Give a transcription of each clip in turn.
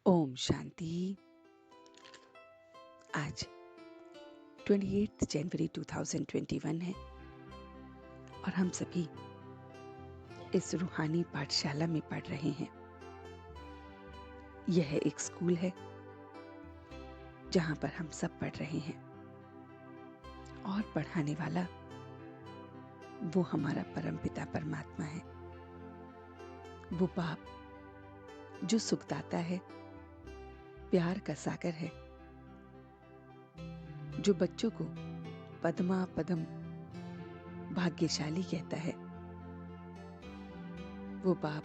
ओम शांति। आज 28 जनवरी 2021 है और हम सभी इस रूहानी पाठशाला में पढ़ रहे हैं। यह एक स्कूल है जहां पर हम सब पढ़ रहे हैं और पढ़ाने वाला वो हमारा परमपिता परमात्मा है। वो बाप जो सुखदाता है, प्यार का सागर है, जो बच्चों को पद्मा पदम भाग्यशाली कहता है। वो बाप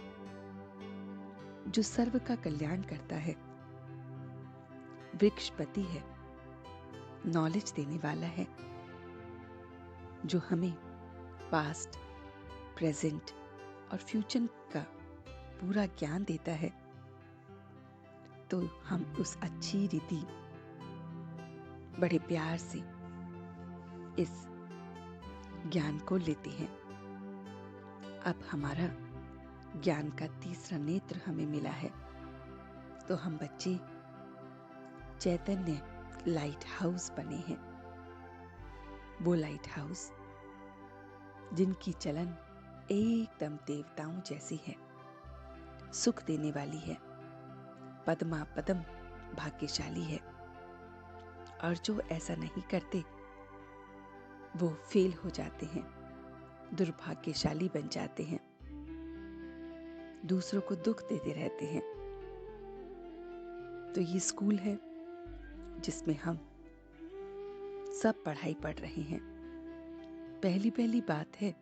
जो सर्व का कल्याण करता है, वृक्षपति है, नॉलेज देने वाला है, जो हमें पास्ट, प्रेजेंट और फ्यूचर का पूरा ज्ञान देता है। तो हम उस अच्छी रीति बड़े प्यार से इस ज्ञान को लेते हैं। अब हमारा ज्ञान का तीसरा नेत्र हमें मिला है, तो हम बच्चे चैतन्य लाइट हाउस बने हैं। वो लाइट हाउस जिनकी चलन एकदम देवताओं जैसी है, सुख देने वाली है, पद्मा पदम भाग्यशाली है। और जो ऐसा नहीं करते वो फेल हो जाते हैं, दुर्भाग्यशाली बन जाते हैं, दूसरों को दुख देते रहते हैं। तो ये स्कूल है जिसमें हम सब पढ़ाई पढ़ रहे हैं। पहली बात है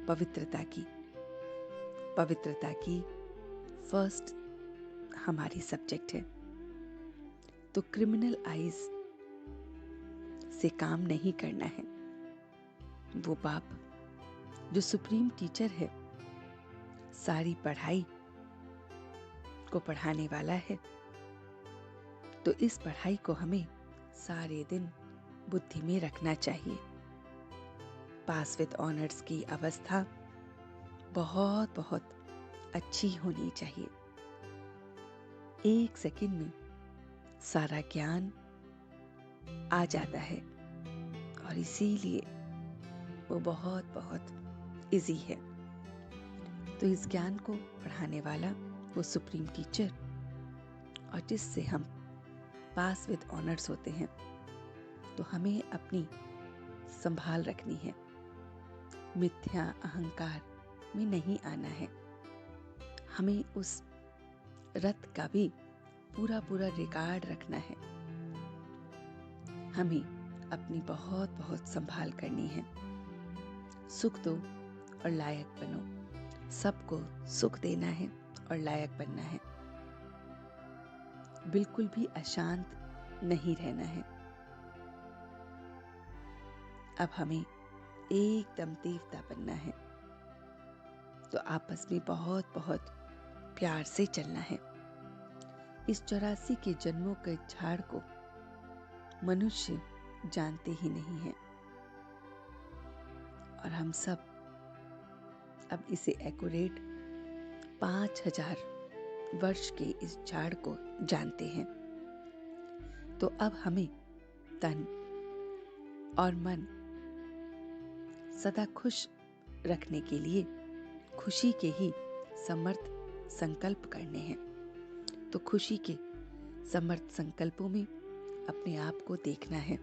पवित्रता की। पवित्रता की फर्स्ट हमारी सब्जेक्ट है। तो क्रिमिनल आइज से काम नहीं करना है। वो बाप जो सुप्रीम टीचर है, सारी पढ़ाई को पढ़ाने वाला है। तो इस पढ़ाई को हमें सारे दिन बुद्धि में रखना चाहिए। पास विद ऑनर्स की अवस्था बहुत बहुत अच्छी होनी चाहिए। एक सेकंड में सारा ज्ञान आ जाता है और इसीलिए वो बहुत बहुत इजी है। तो इस ज्ञान को पढ़ाने वाला वो सुप्रीम टीचर, और जिससे हम पास विद ऑनर्स होते हैं, तो हमें अपनी संभाल रखनी है। मिथ्या अहंकार में नहीं आना है। हमें उस रथ का भी पूरा रिकॉर्ड रखना है। हमें अपनी बहुत बहुत संभाल करनी है। सुख दो और लायक बनो। सबको सुख देना है और लायक बनना है। बिल्कुल भी अशांत नहीं रहना है। अब हमें एकदम देवता बनना है। तो आपस में बहुत बहुत प्यार से चलना है। इस 84 के जन्मों के झाड़ को मनुष्य जानते ही नहीं है, और हम सब अब इसे एक्यूरेट 5000 वर्ष के इस झाड़ को जानते हैं। तो अब हमें तन और मन सदा खुश रखने के लिए खुशी के ही समर्थ संकल्प करने हैं। तो खुशी के समर्थ संकल्पों में अपने आप को देखना है।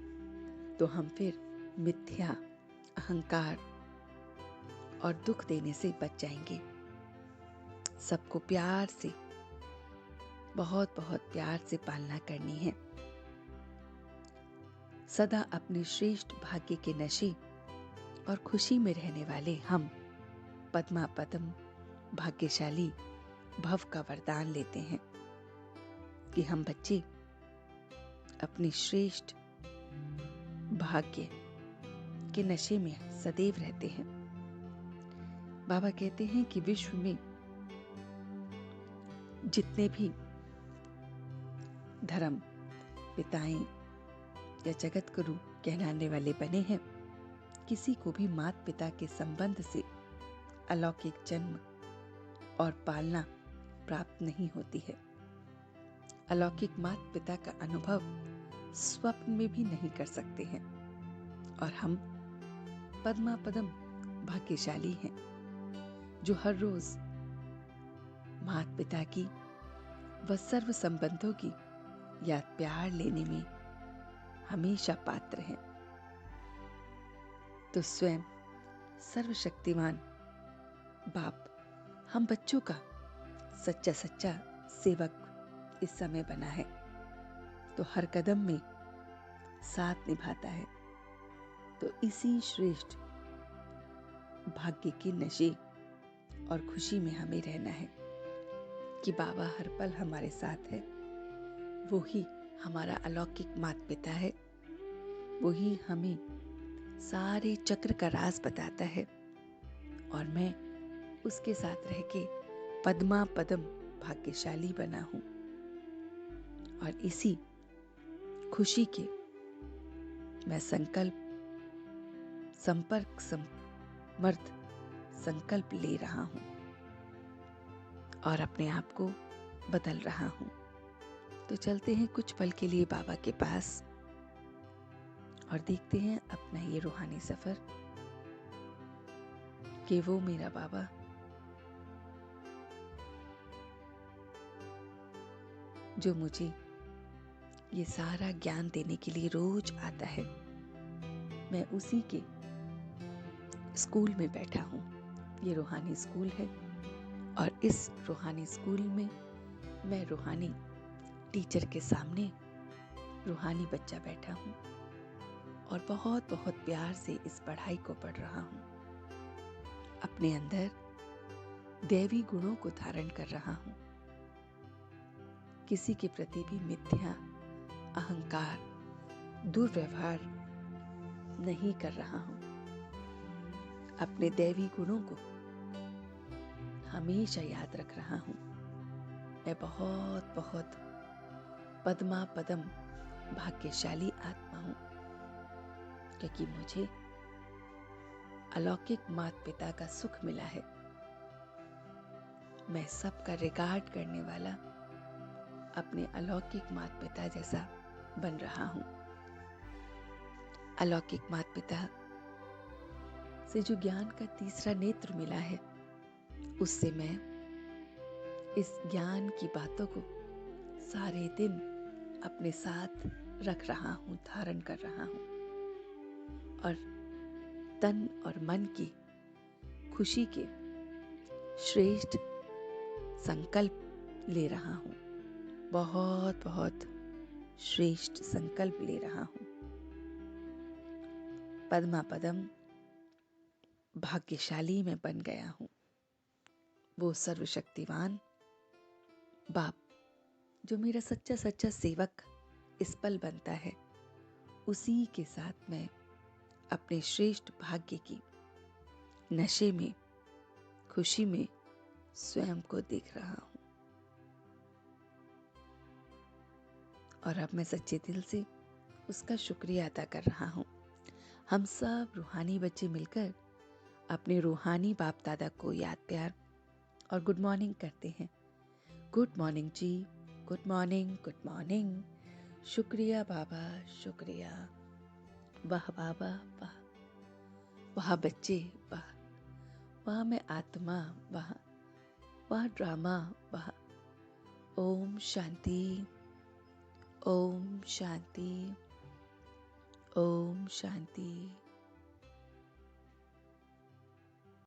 तो हम फिर मिथ्या अहंकार और दुख देने से बच जाएंगे। सबको प्यार से, बहुत बहुत प्यार से पालना करनी है। सदा अपने श्रेष्ठ भाग्य के नशे और खुशी में रहने वाले हम पद्मा पदम भाग्यशाली भव का वरदान लेते हैं कि हम बच्चे अपने श्रेष्ठ भाग्य के नशे में सदैव रहते हैं। बाबा कहते हैं कि विश्व में जितने भी धर्म पिताएं या जगत गुरु कहलाने वाले बने हैं, किसी को भी माता पिता के संबंध से अलौकिक जन्म और पालना प्राप्त नहीं होती है। अलौकिक माता पिता का अनुभव स्वप्न में भी नहीं कर सकते हैं। और हम पद्मा पदम भाग्यशाली हैं जो हर रोज माता पिता की व सर्व संबंधों की याद प्यार लेने में हमेशा पात्र हैं। तो स्वयं सर्वशक्तिमान बाप हम बच्चों का सच्चा सच्चा सेवक इस समय बना है, तो हर कदम में साथ निभाता है। तो इसी श्रेष्ठ भाग्य के नशे और खुशी में हमें रहना है कि बाबा हर पल हमारे साथ है। वो ही हमारा अलौकिक माता पिता है, वो ही हमें सारे चक्र का राज बताता है और मैं उसके साथ रह के पद्मा पदम भाग्यशाली बना हूं। और इसी खुशी के मैं संपर्क समर्थ संकल्प ले रहा हूं और अपने आप को बदल रहा हूं। तो चलते हैं कुछ पल के लिए बाबा के पास और देखते हैं अपना ये रूहानी सफर कि वो मेरा बाबा जो मुझे ये सारा ज्ञान देने के लिए रोज आता है, मैं उसी के स्कूल में बैठा हूँ। ये रूहानी स्कूल है और इस रूहानी स्कूल में मैं रूहानी टीचर के सामने रूहानी बच्चा बैठा हूँ और बहुत बहुत प्यार से इस पढ़ाई को पढ़ रहा हूँ। अपने अंदर दैवी गुणों को धारण कर रहा हूँ। किसी के प्रति भी मिथ्या, अहंकार, दुर्व्यवहार नहीं कर रहा हूँ। अपने दैवी गुणों को हमेशा याद रख रहा हूँ। मैं बहुत बहुत पद्मा पदम भाग्यशाली आत्मा हूँ क्योंकि मुझे अलौकिक माता पिता का सुख मिला है। मैं सबका रिगार्ड करने वाला अपने अलौकिक माता पिता जैसा बन रहा हूँ। अलौकिक माता पिता से जो ज्ञान का तीसरा नेत्र मिला है, उससे मैं इस ज्ञान की बातों को सारे दिन अपने साथ रख रहा हूँ, धारण कर रहा हूँ और तन और मन की खुशी के श्रेष्ठ संकल्प ले रहा हूँ। बहुत बहुत श्रेष्ठ संकल्प ले रहा हूँ। पद्मा पदम भाग्यशाली में बन गया हूँ। वो सर्वशक्तिवान बाप जो मेरा सच्चा सच्चा सेवक इस पल बनता है, उसी के साथ मैं अपने श्रेष्ठ भाग्य की नशे में, खुशी में स्वयं को देख रहा हूँ। और अब मैं सच्चे दिल से उसका शुक्रिया अदा कर रहा हूँ। हम सब रूहानी बच्चे मिलकर अपने रूहानी बाप दादा को याद प्यार और गुड मॉर्निंग करते हैं। गुड मॉर्निंग जी, गुड मॉर्निंग, गुड मॉर्निंग। शुक्रिया बाबा, शुक्रिया। वाह बाबा, वाह वाह बच्चे, वाह वाह मैं आत्मा, वाह वाह ड्रामा, वाह। ओम शांति, ओम शांति, ओम शांति।